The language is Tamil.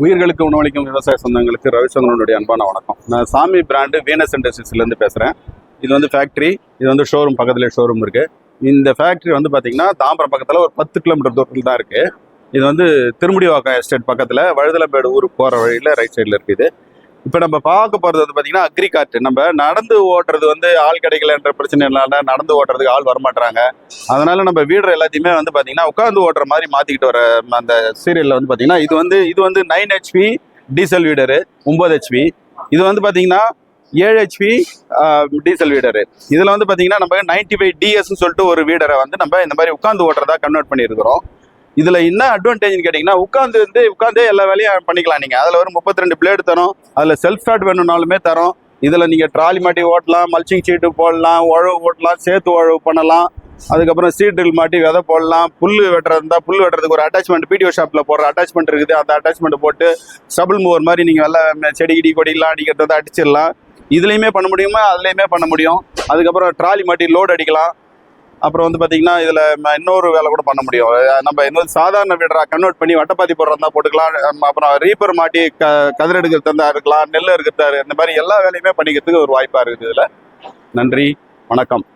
உயிர்களுக்கு உணவளிக்கும் விவசாய சொந்தங்களுக்கு ரவிச்சந்திரனுடைய அன்பான வணக்கம். நான் சாமி பிராண்டு வீனஸ் இண்டஸ்ட்ரீஸ்லேருந்து பேசுகிறேன். இது வந்து ஃபேக்ட்ரி, இது வந்து ஷோரூம், பக்கத்துலேயே ஷோரூம் இருக்குது. இந்த ஃபேக்ட்ரி வந்து பார்த்திங்கன்னா தாம்பரம் பக்கத்தில் ஒரு 10 கிலோமீட்டர் தூரத்தில் தான் இருக்குது. இது வந்து திருமுடிவாக்கம் எஸ்டேட் பக்கத்தில் வழுதலம்பேடு ஊருக்கு போகிற வழியில் ரைட் சைடில் இருக்குது. இப்போ நம்ம பார்க்க போகிறது வந்து பார்த்திங்கன்னா அக்ரிகார்ட். நம்ம நடந்து ஓட்டுறது வந்து ஆள் கிடைக்கலன்ற பிரச்சனை இல்லாத நடந்து ஓட்டுறதுக்கு ஆள் வரமாட்டாங்க. அதனால் நம்ம வீடுற எல்லாத்தையுமே வந்து பார்த்திங்கன்னா உட்காந்து ஓட்டுற மாதிரி மாற்றிக்கிட்டு வர அந்த சீரியலில் வந்து பார்த்திங்கன்னா இது வந்து 9 HP டீசல் வீடரு, 9 HP. இது வந்து பார்த்திங்கன்னா 7 HP டீசல் வீடரு. இதில் வந்து பார்த்திங்கன்னா நம்ம 95 DS சொல்லிட்டு ஒரு வீடரை வந்து நம்ம இந்த மாதிரி உட்காந்து ஓட்டுறதா கன்வெர்ட் பண்ணியிருக்கிறோம். இதுல என்ன அட்வான்டேஜ்னு கேட்டீங்கன்னா உட்காந்தே எல்லா வேலையும் பண்ணிக்கலாம். நீங்க அதுல ஒரு 32 பிளேடு தரோம். அதுல செல்ஃப் ஸ்டார்ட் வேணும்னாலுமே தரோம். இதுல நீங்க ட்ராலி மாட்டி ஓட்டலாம், மல்ச்சிங் சீட்டு போடலாம், உழவு ஓட்டலாம், சேத்து உழவு பண்ணலாம். அதுக்கப்புறம் சீட்ரில் மாட்டி விதை போடலாம். புல்லு வெட்டுறதுக்கு ஒரு அட்டாச்மெண்ட் பிடிஓ ஷாப்ல போடுற அட்டாச்மெண்ட் இருக்குது. அந்த அட்டாச்மெண்ட் போட்டு ஸ்டபிள் மூவர் மாதிரி நீங்க வெள்ளை செடி கிடி கொடிலாம் அடிக்கிறத அடிச்சிடலாம். இதுலையுமே பண்ண முடியுமா, அதுலையுமே பண்ண முடியும். அதுக்கப்புறம் ட்ராலி மாட்டி லோடு அடிக்கலாம். அப்புறம் வந்து பார்த்தீங்கன்னா இதில் இன்னொரு வேலை கூட பண்ண முடியும். நம்ம இன்னொரு சாதாரண வீடரா கன்வெர்ட் பண்ணி வட்டப்பாத்தி போடுறதா போட்டுக்கலாம். அப்புறம் ரீப்பர் மாட்டி கதிர் எடுக்கிறதா இருக்கலாம், நெல் இருக்கிறதா, இந்த மாதிரி எல்லா வேலையுமே பண்ணிக்கிறதுக்கு ஒரு வாய்ப்பாக இருக்குது இதில். நன்றி, வணக்கம்.